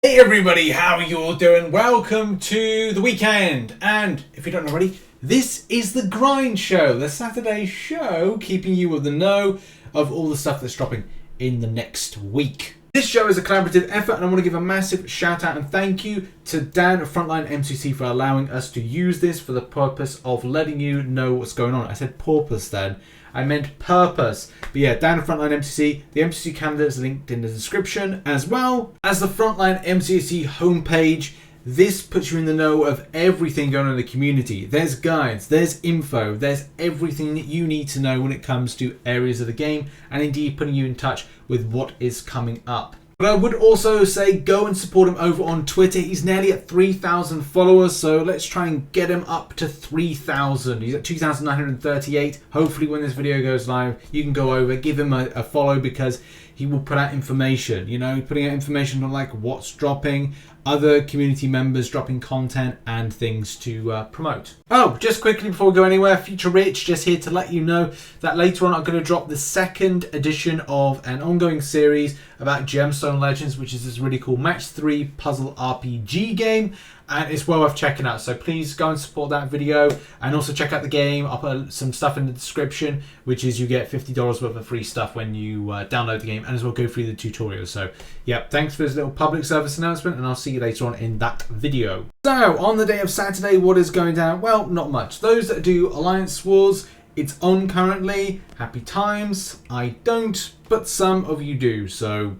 Hey everybody, how are you all doing? Welcome to the weekend, and if you don't know already, this is the Grind Show, the Saturday show keeping you with the know of all the stuff that's dropping in the next week. This show is a collaborative effort, and I want to give a massive shout out and thank you to Dan at Frontline MCC for allowing us to use this for the purpose of letting you know what's going on. I said porpoise then. I meant purpose. But yeah, down at Frontline MCC, the MCC calendar is linked in the description, as well as the Frontline MCC homepage. This puts you in the know of everything going on in the community. There's guides, there's info, there's everything that you need to know when it comes to areas of the game, and indeed putting you in touch with what is coming up. But I would also say go and support him over on Twitter. He's nearly at 3,000 followers, so let's try and get him up to 3,000. He's at 2,938. Hopefully when this video goes live, you can go over, give him a follow, because he will put out information, putting out information on like what's dropping, other community members dropping content and things to promote. Oh, just quickly before we go anywhere, Future Rich just here to let you know that later on I'm going to drop the second edition of an ongoing series about Gemstone Legends, which is this really cool match 3 puzzle RPG game, and it's well worth checking out. So please go and support that video, and also check out the game. I'll put some stuff in the description, which is you get $50 worth of free stuff when you download the game, and as well go through the tutorials. So yeah, thanks for this little public service announcement, and I'll see you later on in that video. So on the day of Saturday, what is going down? Well, not much. Those that do Alliance Wars, it's on currently. Happy times. I don't, but some of you do, so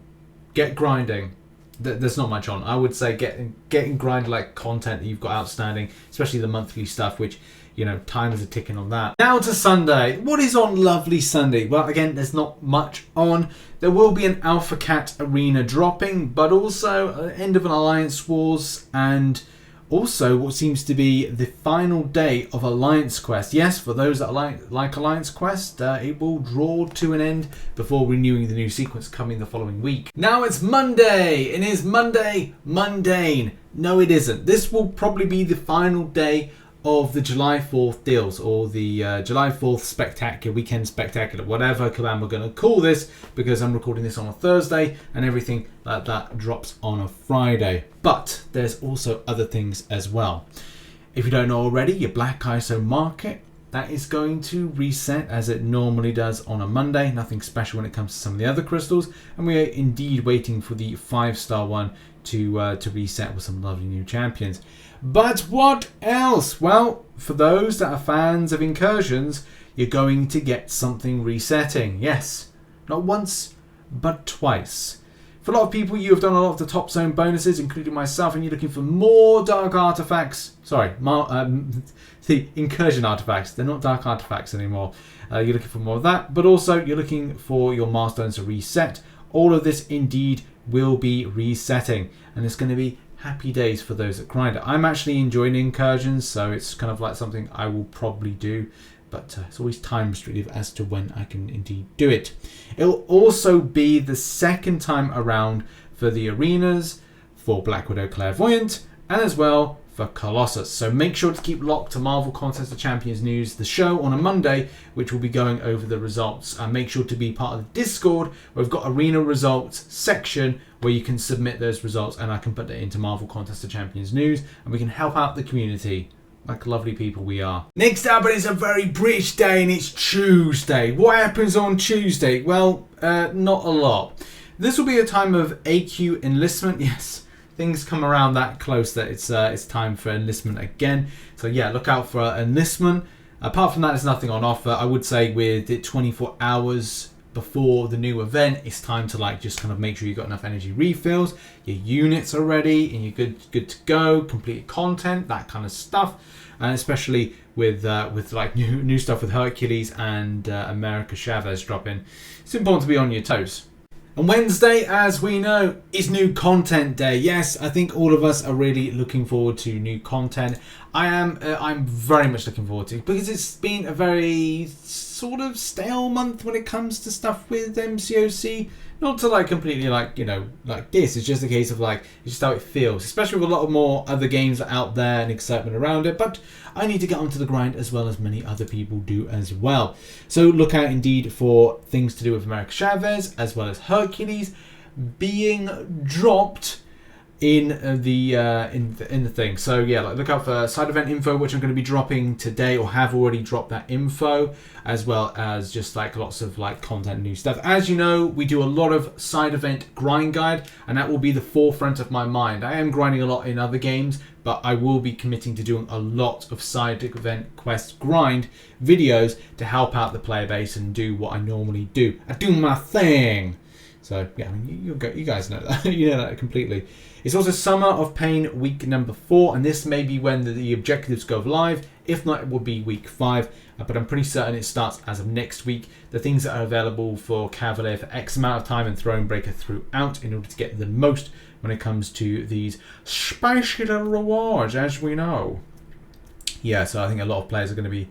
get grinding. There's not much on. I would say getting grind like content that you've got outstanding, especially the monthly stuff, which times are ticking on that. Now to Sunday. What is on lovely Sunday? Well, again, there's not much on. There will be an Alpha Cat arena dropping, but also an end of an Alliance Wars, and also what seems to be the final day of Alliance Quest. Yes, for those that like Alliance Quest, it will draw to an end before renewing the new sequence coming the following week. Now it's Monday. It is Monday Mundane. No, it isn't. This will probably be the final day of the July 4th deals, or the July 4th Spectacular, Weekend Spectacular, whatever Kabam we're going to call this, because I'm recording this on a Thursday and everything like that drops on a Friday. But there's also other things as well. If you don't know already, your Black ISO market, that is going to reset as it normally does on a Monday. Nothing special when it comes to some of the other crystals, and we are indeed waiting for the 5-star one to reset with some lovely new champions. But what else? Well, for those that are fans of incursions, you're going to get something resetting. Yes, not once, but twice. For a lot of people, you have done a lot of the top zone bonuses, including myself, and you're looking for more dark artifacts. Sorry, the incursion artifacts. They're not dark artifacts anymore. You're looking for more of that, but also you're looking for your milestones to reset. All of this indeed will be resetting, and it's going to be happy days for those that grind it. I'm actually enjoying incursions, so it's kind of like something I will probably do, but it's always time restrictive as to when I can indeed do it. It'll also be the second time around for the arenas, for Black Widow Clairvoyant, and as well for Colossus. So make sure to keep locked to Marvel Contest of Champions News, the show on a Monday, which will be going over the results. And make sure to be part of the Discord, where we've got arena results section where you can submit those results, and I can put that into Marvel Contest of Champions News, and we can help out the community like lovely people we are. Next up, it's a very British day, and it's Tuesday. What happens on Tuesday? Well, not a lot. This will be a time of AQ enlistment. Yes, things come around that close that it's time for enlistment again. So yeah, look out for enlistment. Apart from that, there's nothing on offer. I would say with it 24 hours before the new event, it's time to just kind of make sure you've got enough energy refills, your units are ready, and you're good to go, completed content, that kind of stuff. And especially with like new stuff with Hercules and America Chavez dropping, it's important to be on your toes. And Wednesday, as we know, is new content day. Yes, I think all of us are really looking forward to new content. I'm very much looking forward to it, because it's been a very sort of stale month when it comes to stuff with MCOC. Not to completely like this. It's just a case of it's just how it feels, especially with a lot of more other games out there and excitement around it. But I need to get onto the grind as well as many other people do as well. So look out indeed for things to do with America Chavez as well as Hercules being dropped in the thing. So yeah, like look out for side event info, which I'm going to be dropping today, or have already dropped that info, as well as just like lots of like content, new stuff. As you know, we do a lot of side event grind guide, and that will be the forefront of my mind. I am grinding a lot in other games, but I will be committing to doing a lot of side event quest grind videos to help out the player base and do what I normally do. I do my thing. So yeah, I mean, you guys know that. You know that completely. It's also Summer of Pain week number 4, and this may be when the objectives go live. If not, it will be week 5, but I'm pretty certain it starts as of next week. The things that are available for Cavalier for X amount of time and Thronebreaker throughout, in order to get the most when it comes to these spicy little rewards, as we know. Yeah, so I think a lot of players are going to be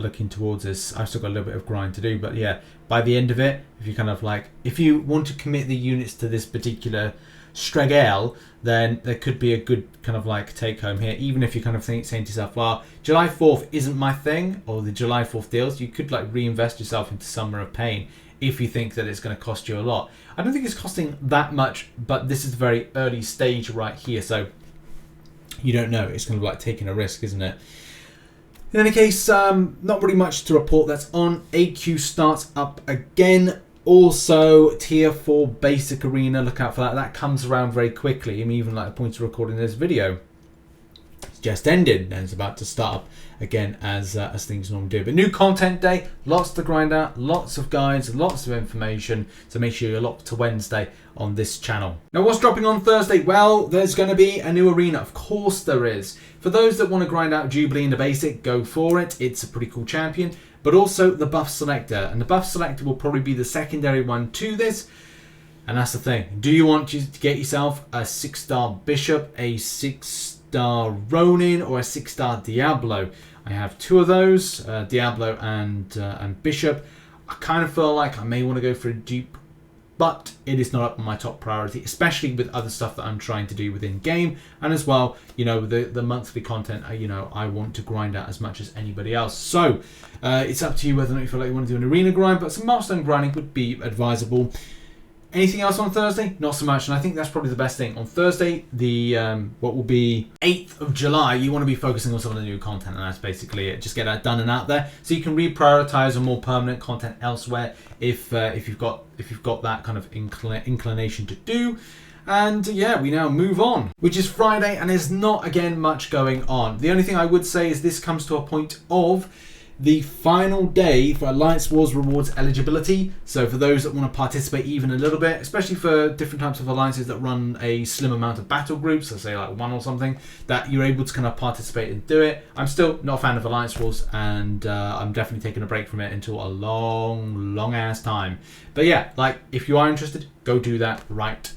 looking towards this. I've still got a little bit of grind to do, but yeah, by the end of it, if you kind of like, if you want to commit the units to this particular Stragel, then there could be a good kind of like take home here. Even if you kind of saying to yourself, well, July 4th isn't my thing, or the July 4th deals, you could like reinvest yourself into Summer of Pain if you think that it's going to cost you a lot. I don't think it's costing that much, but this is a very early stage right here, so you don't know. It's kind of like taking a risk, isn't it? In any case, not really much to report that's on. AQ starts up again. Also, Tier 4 Basic Arena, look out for that. That comes around very quickly. I mean, even like the point of recording this video, it's just ended and it's about to start up again as things normally do. But new content day, lots to grind out, lots of guides, lots of information. So make sure you're locked to Wednesday on this channel. Now, what's dropping on Thursday? Well, there's going to be a new arena. Of course there is. For those that want to grind out Jubilee in the basic, go for it. It's a pretty cool champion. But also the buff selector, and the buff selector will probably be the secondary one to this. And that's the thing. Do you want to get yourself a 6-star Bishop, a 6-star Ronin, or a 6-star Diablo? I have 2 of those, Diablo and Bishop. I kind of feel like I may want to go for a dupe, but it is not up on my top priority, especially with other stuff that I'm trying to do within game, and as well, you know, the monthly content. You know, I want to grind out as much as anybody else. So it's up to you whether or not you feel like you want to do an arena grind, but some milestone grinding would be advisable. Anything else on Thursday? Not so much, and I think that's probably the best thing. On Thursday, the what will be 8th of July, you want to be focusing on some of the new content, and that's basically it. Just get that done and out there, so you can reprioritize on more permanent content elsewhere if you've got that kind of inclination to do. And yeah, we now move on, which is Friday, and there's not again much going on. The only thing I would say is this comes to a point of the final day for Alliance Wars rewards eligibility. So for those that want to participate even a little bit, especially for different types of alliances that run a slim amount of battle groups, let's say like 1 or something, that you're able to kind of participate and do it. I'm still not a fan of Alliance Wars, and I'm definitely taking a break from it until a long ass time. But yeah, like if you are interested, go do that right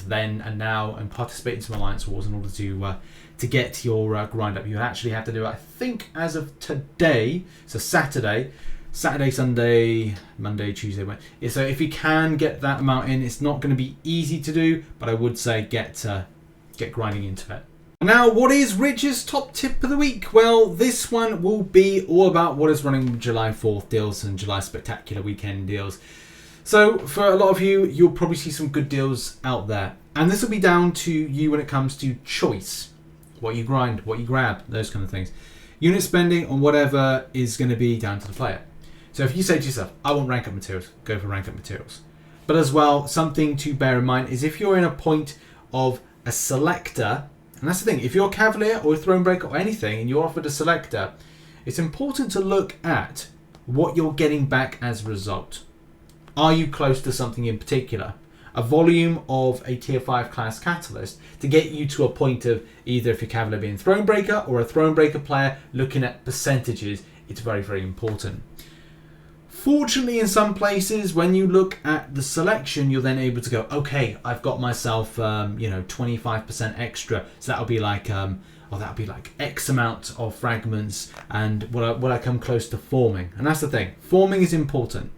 then and now and participate in some Alliance Wars in order to get your grind up. You actually have to do it, I think, as of today, so Saturday, Sunday, Monday, Tuesday, Wednesday. So if you can get that amount in, it's not going to be easy to do, but I would say get grinding into it. Now, what is Rich's top tip of the week? Well, this one will be all about what is running July 4th deals and July Spectacular weekend deals. So for a lot of you, you'll probably see some good deals out there, and this will be down to you when it comes to choice. What you grind, what you grab, those kind of things. Unit spending on whatever is going to be down to the player. So if you say to yourself, I want rank up materials, go for rank up materials. But as well, something to bear in mind is if you're in a point of a selector, and that's the thing, if you're a Cavalier or a Thronebreaker or anything and you're offered a selector, it's important to look at what you're getting back as a result. Are you close to something in particular? A volume of a tier 5 class catalyst to get you to a point of either if you're Cavalier being Thronebreaker or a Thronebreaker player looking at percentages. It's very important. Fortunately, in some places, when you look at the selection, you're then able to go, okay, I've got myself 25% extra, so that'll be like that'll be like X amount of fragments, and will I come close to forming? And that's the thing, forming is important.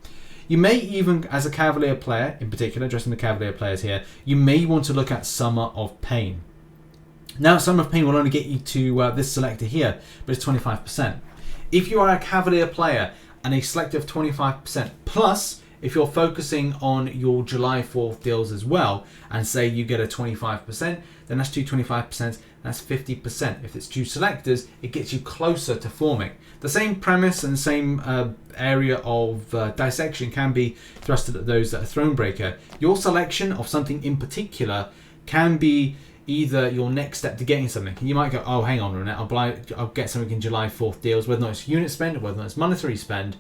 You may even, as a Cavalier player, in particular, addressing the Cavalier players here, you may want to look at Summer of Pain. Now, Summer of Pain will only get you to this selector here, but it's 25%. If you are a Cavalier player and a selector of 25% plus if you're focusing on your July 4th deals as well, and say you get a 25%, then that's 25%, that's 50%. If it's two selectors, it gets you closer to forming. The same premise and same area of dissection can be thrusted at those that are Thronebreaker. Your selection of something in particular can be either your next step to getting something. You might go, oh, hang on a minute, I'll get something in July 4th deals, whether or not it's unit spend or whether or not it's monetary spend.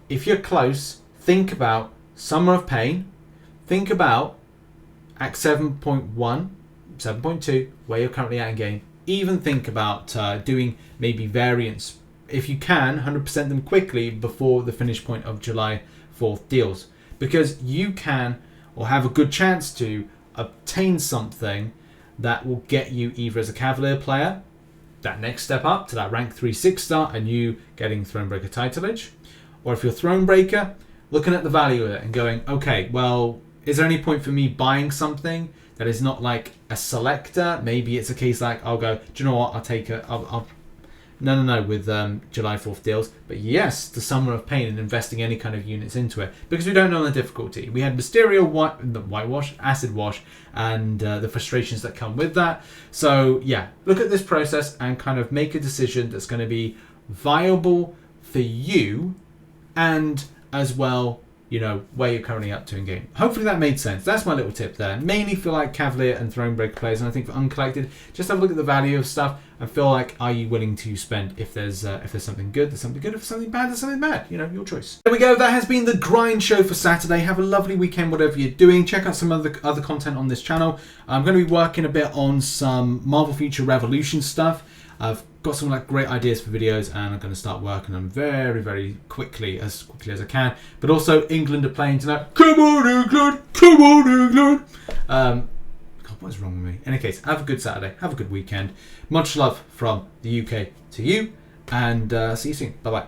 If you're close, think about Summer of Pain, think about Act 7.1, 7.2, where you're currently at in game. Even think about doing maybe variants, if you can, 100% them quickly before the finish point of July 4th deals. Because you can, or have a good chance to, obtain something that will get you either as a Cavalier player, that next step up to that rank 3/6 star and you getting Thronebreaker titleage. Or if you're Thronebreaker, looking at the value of it and going, okay, well, is there any point for me buying something that is not like a selector? Maybe it's a case like, I'll go, do you know what, I'll take it, no, with July 4th deals. But yes, the Summer of Pain and investing any kind of units into it. Because we don't know the difficulty. We had Mysterio, Whitewash, Acid Wash, and the frustrations that come with that. So yeah, look at this process and kind of make a decision that's going to be viable for you and as well, you know, where you're currently up to in game. Hopefully that made sense. That's my little tip there. Mainly for like Cavalier and Thronebreaker players, and I think for Uncollected, just have a look at the value of stuff and feel like, are you willing to spend? If there's something good, there's something good. If there's something bad, there's something bad. You know, your choice. There we go. That has been the Grind Show for Saturday. Have a lovely weekend, whatever you're doing. Check out some other content on this channel. I'm going to be working a bit on some Marvel Future Revolution stuff. I've got some like great ideas for videos, and I'm going to start working on them very, very quickly as I can. But also, England are playing tonight. Come on, England! Come on, England! God, what is wrong with me? In any case, have a good Saturday. Have a good weekend. Much love from the UK to you, and see you soon. Bye bye.